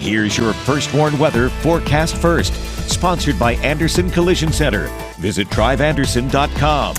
Here's your First Warn Weather forecast first, sponsored by Anderson Collision Center. Visit driveanderson.com.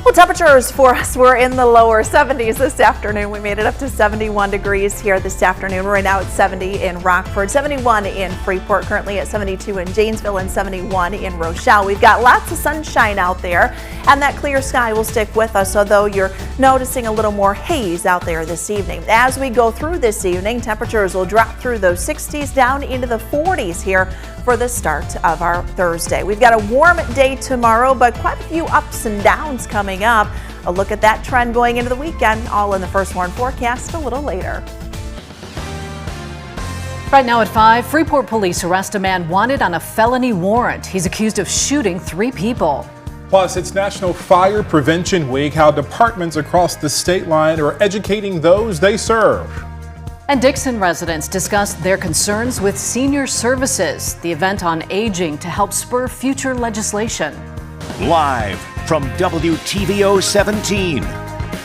Well, temperatures for us were in the lower 70s this afternoon. We made it up to 71 degrees here this afternoon. We're right now at 70 in Rockford, 71 in Freeport, currently at 72 in Janesville, and 71 in Rochelle. We've got lots of sunshine out there, and that clear sky will stick with us, although you're noticing a little more haze out there this evening. As we go through this evening, temperatures will drop through those 60s down into the 40s here for the start of our Thursday. We've got a warm day tomorrow, but quite a few ups and downs coming up. A look at that trend going into the weekend, all in the First Warn forecast a little later. Right now at 5, Freeport police arrest a man wanted on a felony warrant. He's accused of shooting 3 people. Plus, it's National Fire Prevention Week, how departments across the state line are educating those they serve. And Dixon residents discussed their concerns with senior services, the event on aging to help spur future legislation. Live from WTVO 17,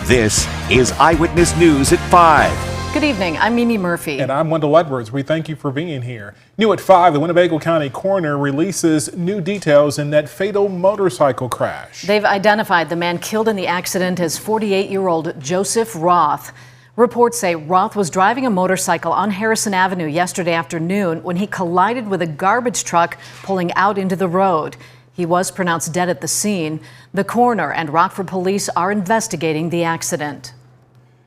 this is Eyewitness News at 5. Good evening, I'm Mimi Murphy. And I'm Wendell Edwards. We thank you for being here. New at 5, the Winnebago County coroner releases new details in that fatal motorcycle crash. They've identified the man killed in the accident as 48-year-old Joseph Roth. Reports say Roth was driving a motorcycle on Harrison Avenue yesterday afternoon when he collided with a garbage truck pulling out into the road. He was pronounced dead at the scene. The coroner and Rockford police are investigating the accident.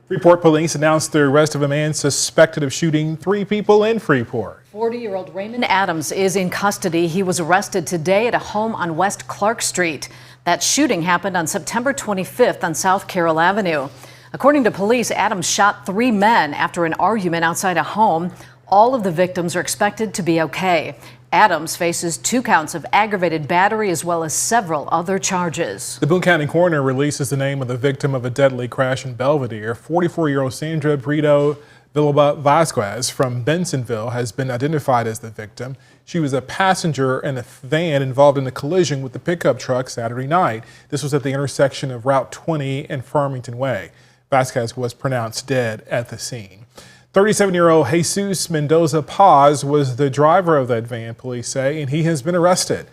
Freeport police announced the arrest of a man suspected of shooting 3 people in Freeport. 40-year-old Raymond Adams is in custody. He was arrested today at a home on West Clark Street. That shooting happened on September 25th on South Carroll Avenue. According to police, Adams shot 3 men after an argument outside a home. All of the victims are expected to be okay. Adams faces 2 counts of aggravated battery as well as several other charges. The Boone County coroner releases the name of the victim of a deadly crash in Belvedere. 44-year-old Sandra Brito Villalba Vasquez from Bensonville has been identified as the victim. She was a passenger in a van involved in a collision with the pickup truck Saturday night. This was at the intersection of Route 20 and Farmington Way. Vasquez was pronounced dead at the scene. 37-year-old Jesus Mendoza Paz was the driver of that van, police say, and he has been arrested.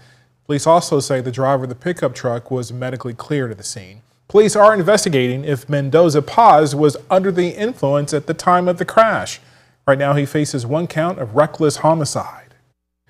Police also say the driver of the pickup truck was medically cleared at the scene. Police are investigating if Mendoza Paz was under the influence at the time of the crash. Right now, he faces 1 count of reckless homicide.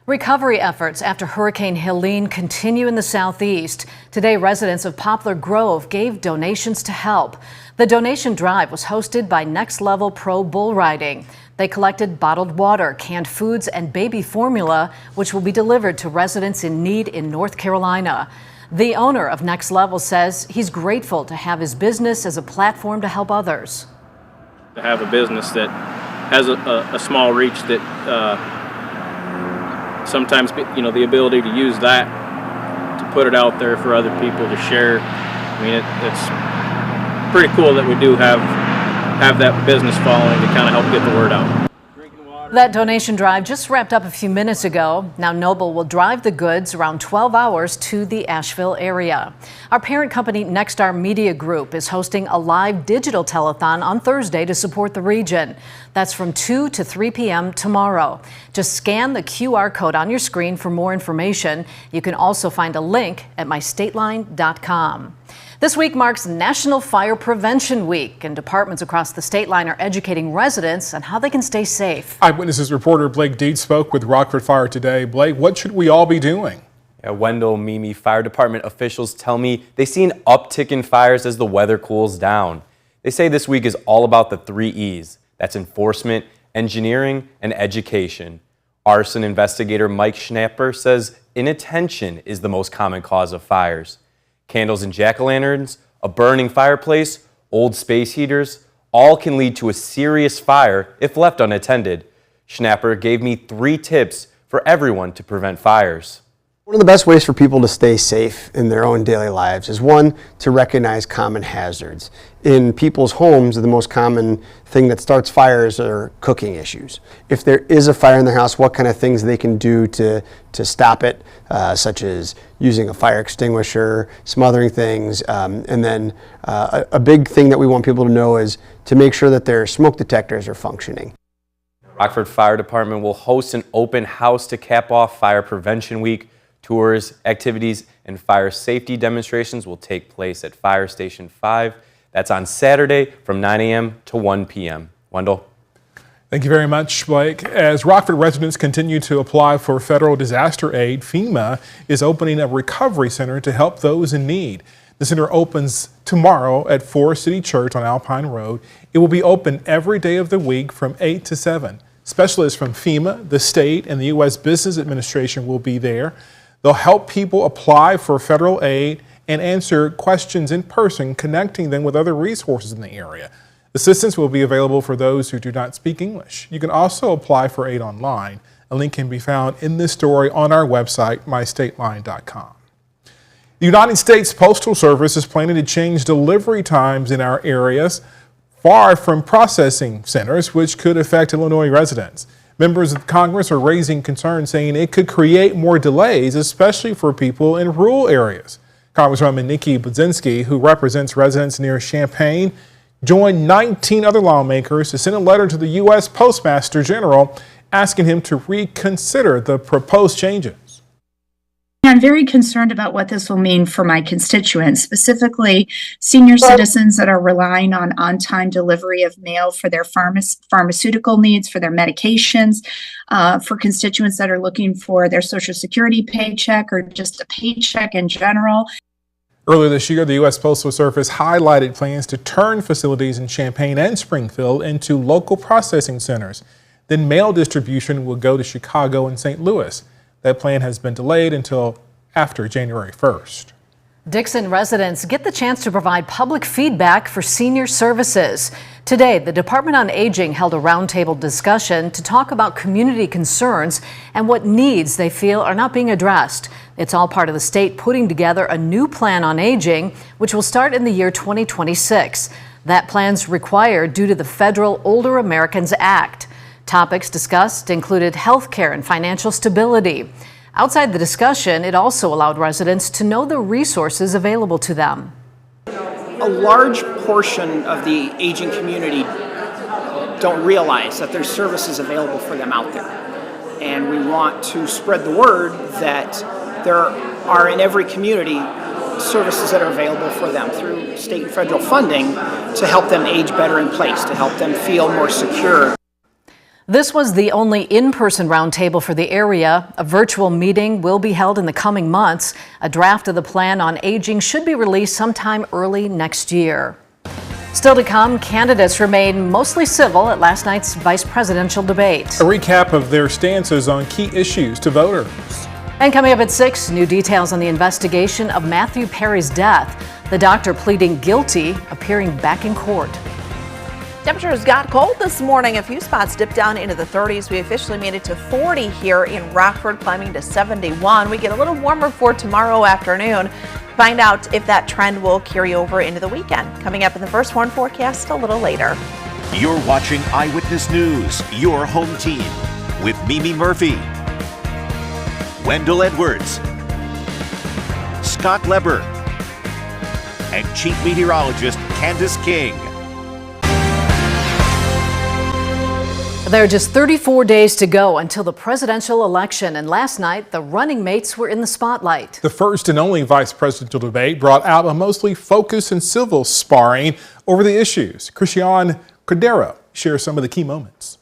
Recovery efforts after Hurricane Helene continue in the southeast. Today, residents of Poplar Grove gave donations to help. The donation drive was hosted by Next Level Pro Bull Riding. They collected bottled water, canned foods, and baby formula, which will be delivered to residents in need in North Carolina. The owner of Next Level says he's grateful to have his business as a platform to help others. To have a business that has a small reach that sometimes, the ability to use that to put it out there for other people to share. I mean, it's pretty cool that we do have that business following to kind of help get the word out. That donation drive just wrapped up a few minutes ago. Now Noble will drive the goods around 12 hours to the Asheville area. Our parent company Nexstar Media Group is hosting a live digital telethon on Thursday to support the region. That's from 2 to 3 p.m. tomorrow. Just scan the QR code on your screen for more information. You can also find a link at mystateline.com. This week marks National Fire Prevention Week, and departments across the state line are educating residents on how they can stay safe. Eyewitness reporter Blake Deed spoke with Rockford Fire today. Blake, what should we all be doing? Wendell, Mimi, fire department officials tell me they see an uptick in fires as the weather cools down. They say this week is all about the 3 E's. That's enforcement, engineering, and education. Arson investigator Mike Schnapper says inattention is the most common cause of fires. Candles and jack-o'-lanterns, a burning fireplace, old space heaters, all can lead to a serious fire if left unattended. Schnapper gave me 3 tips for everyone to prevent fires. One of the best ways for people to stay safe in their own daily lives is, 1, to recognize common hazards. In people's homes, the most common thing that starts fires are cooking issues. If there is a fire in their house, what kind of things they can do to stop it, such as using a fire extinguisher, smothering things, and then a big thing that we want people to know is to make sure that their smoke detectors are functioning. Rockford Fire Department will host an open house to cap off Fire Prevention Week. Tours, activities, and fire safety demonstrations will take place at Fire Station 5. That's on Saturday from 9 a.m. to 1 p.m. Wendell. Thank you very much, Blake. As Rockford residents continue to apply for federal disaster aid, FEMA is opening a recovery center to help those in need. The center opens tomorrow at Forest City Church on Alpine Road. It will be open every day of the week from 8 to 7. Specialists from FEMA, the state, and the U.S. Business Administration will be there. They'll help people apply for federal aid and answer questions in person, connecting them with other resources in the area. Assistance will be available for those who do not speak English. You can also apply for aid online. A link can be found in this story on our website, mystateline.com. The United States Postal Service is planning to change delivery times in our areas far from processing centers, which could affect Illinois residents. Members of Congress are raising concerns, saying it could create more delays, especially for people in rural areas. Congresswoman Nikki Budzinski, who represents residents near Champaign, joined 19 other lawmakers to send a letter to the U.S. Postmaster General asking him to reconsider the proposed changes. I'm very concerned about what this will mean for my constituents, specifically senior citizens that are relying on on-time delivery of mail for their pharmaceutical needs, for their medications, for constituents that are looking for their Social Security paycheck or just a paycheck in general. Earlier this year, the U.S. Postal Service highlighted plans to turn facilities in Champaign and Springfield into local processing centers. Then mail distribution will go to Chicago and St. Louis. That plan has been delayed until after January 1st. Dixon residents get the chance to provide public feedback for senior services. Today, the Department on Aging held a roundtable discussion to talk about community concerns and what needs they feel are not being addressed. It's all part of the state putting together a new plan on aging, which will start in the year 2026. That plan's required due to the federal Older Americans Act. Topics discussed included health care and financial stability. Outside the discussion, it also allowed residents to know the resources available to them. A large portion of the aging community don't realize that there's services available for them out there. And we want to spread the word that there are in every community services that are available for them through state and federal funding to help them age better in place, to help them feel more secure. This was the only in-person roundtable for the area. A virtual meeting will be held in the coming months. A draft of the plan on aging should be released sometime early next year. Still to come, candidates remain mostly civil at last night's vice presidential debate. A recap of their stances on key issues to voters. And coming up at 6, new details on the investigation of Matthew Perry's death. The doctor pleading guilty, appearing back in court. Temperatures got cold this morning. A few spots dipped down into the 30s. We officially made it to 40 here in Rockford, climbing to 71. We get a little warmer for tomorrow afternoon. Find out if that trend will carry over into the weekend. Coming up in the First Warn forecast a little later. You're watching Eyewitness News, your home team, with Mimi Murphy, Wendell Edwards, Scott Leber, and Chief Meteorologist Candace King. There are just 34 days to go until the presidential election, and last night the running mates were in the spotlight. The first and only vice presidential debate brought out a mostly focused and civil sparring over the issues. Christian Cordero shares some of the key moments.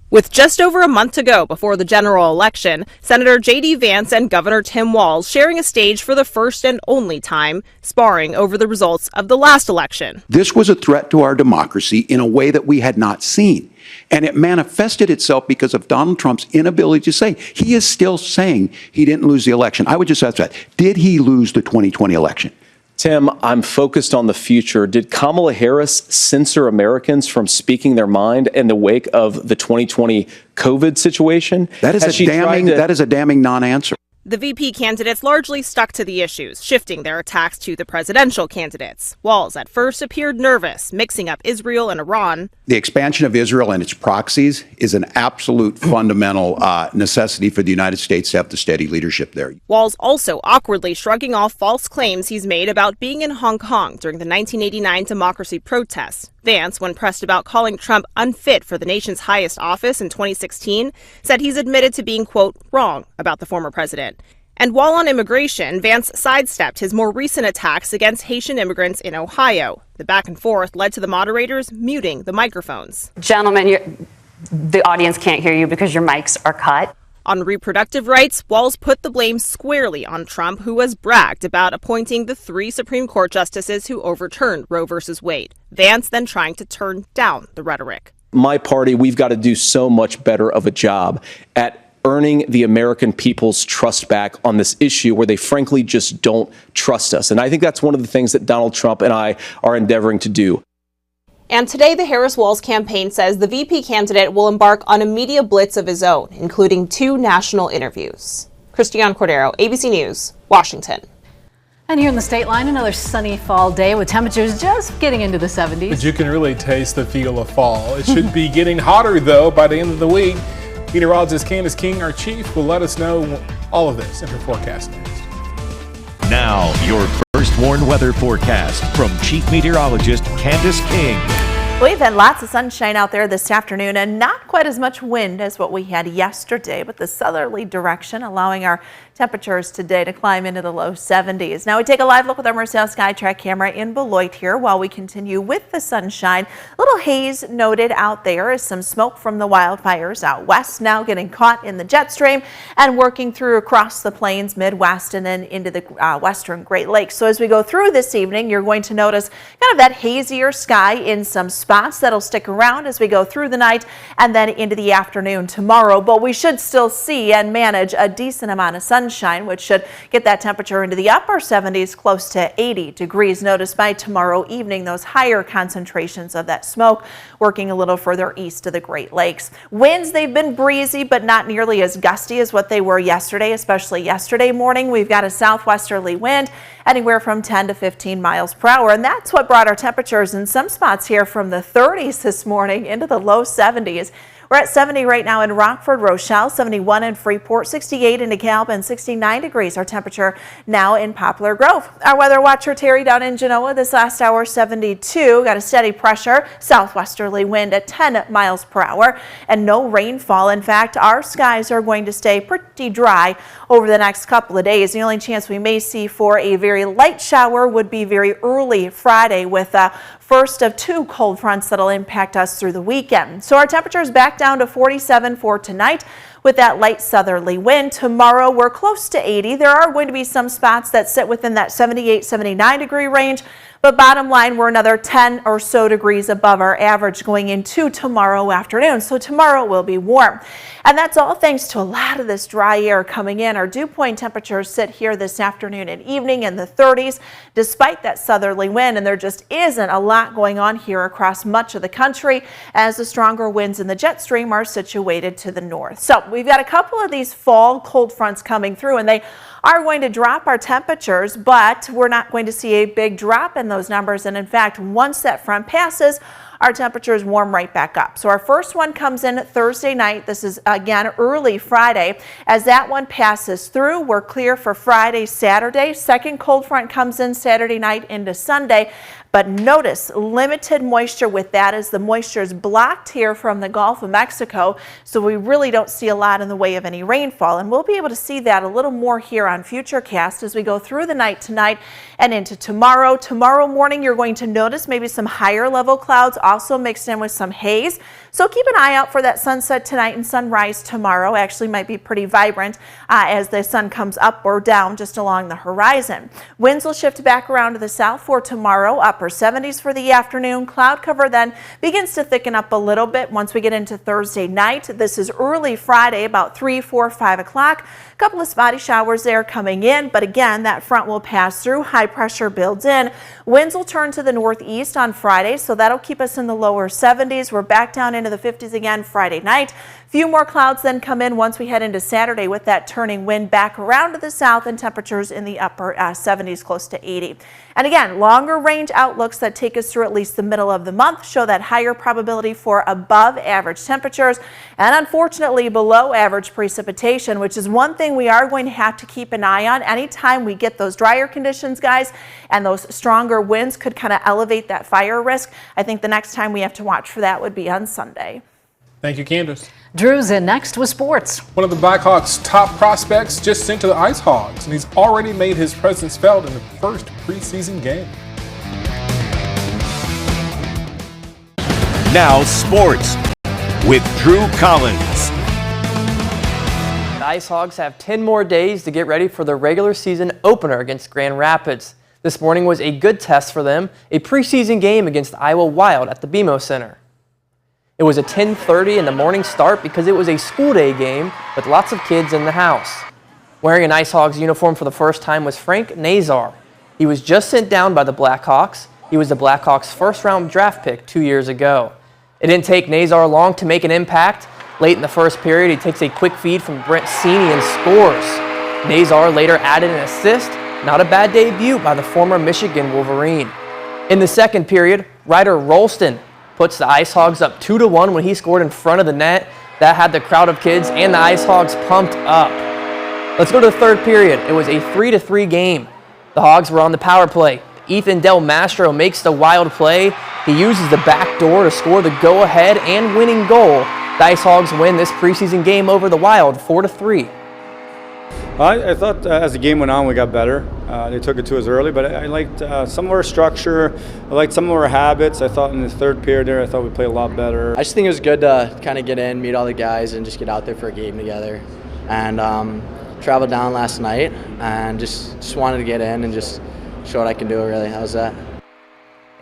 With just over a month to go before the general election, Senator J.D. Vance and Governor Tim Walz sharing a stage for the first and only time, sparring over the results of the last election. This was a threat to our democracy in a way that we had not seen. And it manifested itself because of Donald Trump's inability to say. He is still saying he didn't lose the election. I would just ask that. Did he lose the 2020 election? Tim, I'm focused on the future. Did Kamala Harris censor Americans from speaking their mind in the wake of the 2020 COVID situation? That is a damning non-answer. The VP candidates largely stuck to the issues, shifting their attacks to the presidential candidates. Walz at first appeared nervous, mixing up Israel and Iran. The expansion of Israel and its proxies is an absolute fundamental necessity for the United States to have the steady leadership there. Walz also awkwardly shrugging off false claims he's made about being in Hong Kong during the 1989 democracy protests. Vance, when pressed about calling Trump unfit for the nation's highest office in 2016, said he's admitted to being, quote, wrong about the former president. And while on immigration, Vance sidestepped his more recent attacks against Haitian immigrants in Ohio. The back and forth led to the moderators muting the microphones. Gentlemen, the audience can't hear you because your mics are cut. On reproductive rights, Walz put the blame squarely on Trump, who has bragged about appointing the 3 Supreme Court justices who overturned Roe v. Wade. Vance then trying to turn down the rhetoric. My party, we've got to do so much better of a job at earning the American people's trust back on this issue where they frankly just don't trust us. And I think that's one of the things that Donald Trump and I are endeavoring to do. And today, the Harris-Walz campaign says the VP candidate will embark on a media blitz of his own, including 2 national interviews. Christiane Cordero, ABC News, Washington. And here in the state line, another sunny fall day with temperatures just getting into the 70s. But you can really taste the feel of fall. It should be getting hotter, though, by the end of the week. Meteorologist Candace King, our chief, will let us know all of this in her forecast next. Now, your first warned weather forecast from Chief Meteorologist Candace King. We've had lots of sunshine out there this afternoon and not quite as much wind as what we had yesterday, but the southerly direction allowing our temperatures today to climb into the low 70s. Now we take a live look with our Marcel Skytrack camera in Beloit here while we continue with the sunshine. A little haze noted out there as some smoke from the wildfires out west now getting caught in the jet stream and working through across the plains, Midwest, and then into the western Great Lakes. So as we go through this evening, you're going to notice kind of that hazier sky in some spots that'll stick around as we go through the night and then into the afternoon tomorrow. But we should still see and manage a decent amount of sunshine, which should get that temperature into the upper 70s, close to 80 degrees. Notice by tomorrow evening, those higher concentrations of that smoke working a little further east of the Great Lakes. Winds, they've been breezy, but not nearly as gusty as what they were yesterday, especially yesterday morning. We've got a southwesterly wind anywhere from 10 to 15 miles per hour. And that's what brought our temperatures in some spots here from the 30s this morning into the low 70s. We're at 70 right now in Rockford, Rochelle, 71 in Freeport, 68 in DeKalb, and 69 degrees. Our temperature now in Poplar Grove. Our weather watcher Terry down in Genoa this last hour, 72. Got a steady pressure, southwesterly wind at 10 miles per hour, and no rainfall. In fact, our skies are going to stay pretty dry over the next couple of days. The only chance we may see for a very light shower would be very early Friday with first of 2 cold fronts that'll impact us through the weekend. So our temperatures back down to 47 for tonight with that light southerly wind. Tomorrow we're close to 80. There are going to be some spots that sit within that 78, 79 degree range. But bottom line, we're another 10 or so degrees above our average going into tomorrow afternoon. So tomorrow will be warm. And that's all thanks to a lot of this dry air coming in. Our dew point temperatures sit here this afternoon and evening in the 30s, despite that southerly wind. And there just isn't a lot going on here across much of the country as the stronger winds in the jet stream are situated to the north. So we've got a couple of these fall cold fronts coming through, and they are going to drop our temperatures, but we're not going to see a big drop in those numbers. And in fact, once that front passes, our temperatures warm right back up. So our first one comes in Thursday night. This is again early Friday. As that one passes through, we're clear for Friday, Saturday. Second cold front comes in Saturday night into Sunday. But notice limited moisture with that as the moisture is blocked here from the Gulf of Mexico. So we really don't see a lot in the way of any rainfall. And we'll be able to see that a little more here on Futurecast as we go through the night tonight and into tomorrow. Tomorrow morning, you're going to notice maybe some higher level clouds also mixed in with some haze. So keep an eye out for that sunset tonight and sunrise tomorrow. Actually might be pretty vibrant as the sun comes up or down just along the horizon. Winds will shift back around to the south for tomorrow, upper 70s for the afternoon. Cloud cover then begins to thicken up a little bit once we get into Thursday night. This is early Friday, about 3, 4, 5 o'clock. A couple of spotty showers there coming in, but again, that front will pass through. High pressure builds in. Winds will turn to the northeast on Friday, so that'll keep us in the lower 70s. We're back down into the 50s again Friday night. Few more clouds then come in once we head into Saturday with that turning wind back around to the south and temperatures in the upper 70s, close to 80. And again, longer range outlooks that take us through at least the middle of the month show that higher probability for above average temperatures and unfortunately below average precipitation, which is one thing we are going to have to keep an eye on. Anytime we get those drier conditions, guys, and those stronger winds could kind of elevate that fire risk. I think the next time we have to watch for that would be on Sunday. Thank you, Candace. Drew's in next with sports. One of the Blackhawks' top prospects just sent to the Ice Hogs, and he's already made his presence felt in the first preseason game. Now sports with Drew Collins. The Ice Hogs have 10 more days to get ready for the regular season opener against Grand Rapids. This morning was a good test for them, a preseason game against Iowa Wild at the BMO Center. It was a 10:30 in the morning start because it was a school day game with lots of kids in the house. Wearing an Ice Hogs uniform for the first time was Frank Nazar. He was just sent down by the Blackhawks. He was the Blackhawks' first-round draft pick 2 years ago. It didn't take Nazar long to make an impact. Late in the first period, he takes a quick feed from Brent Seeney and scores. Nazar later added an assist. Not a bad debut by the former Michigan Wolverine. In the second period, Ryder Rolston puts the Ice Hogs up 2-1 when he scored in front of the net. That had the crowd of kids and the Ice Hogs pumped up. Let's go to the third period. It was a 3-3 game. The Hogs were on the power play. Ethan Del Mastro makes the wild play. He uses the back door to score the go-ahead and winning goal. The Ice Hogs win this preseason game over the Wild 4-3. I thought as the game went on, we got better. They took it to us early, but I liked some of our structure. I liked some of our habits. I thought in the third period there, I thought we played a lot better. I just think it was good to kind of get in, meet all the guys, and just get out there for a game together. And traveled down last night and just wanted to get in and just show what I can do, really. How's that?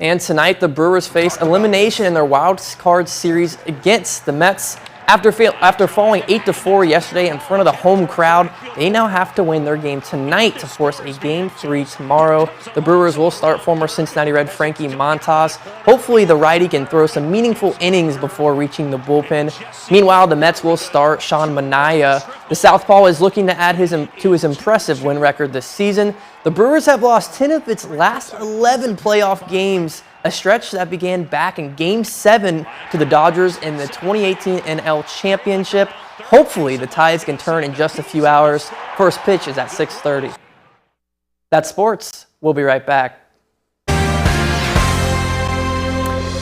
And tonight, the Brewers face elimination in their wild card series against the Mets. After falling 8-4 yesterday in front of the home crowd, they now have to win their game tonight to force a Game 3 tomorrow. The Brewers will start former Cincinnati Red Frankie Montas. Hopefully the righty can throw some meaningful innings before reaching the bullpen. Meanwhile, the Mets will start Sean Manaea. The southpaw is looking to add to his impressive win record this season. The Brewers have lost 10 of its last 11 playoff games, a stretch that began back in Game 7 to the Dodgers in the 2018 NL Championship. Hopefully, the tides can turn in just a few hours. First pitch is at 6:30. That's sports. We'll be right back.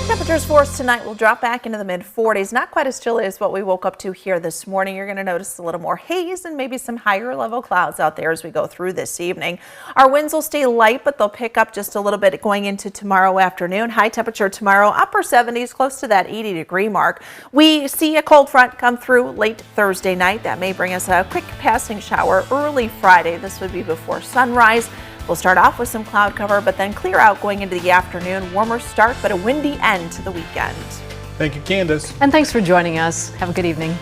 Temperatures for us tonight will drop back into the mid-40s. Not quite as chilly as what we woke up to here this morning. You're going to notice a little more haze and maybe some higher level clouds out there as we go through this evening. Our winds will stay light, but they'll pick up just a little bit going into tomorrow afternoon. High temperature tomorrow, upper 70s, close to that 80-degree mark. We see a cold front come through late Thursday night. That may bring us a quick passing shower early Friday. This would be before sunrise. We'll start off with some cloud cover, but then clear out going into the afternoon. Warmer start, but a windy end to the weekend. Thank you, Candace. And thanks for joining us. Have a good evening.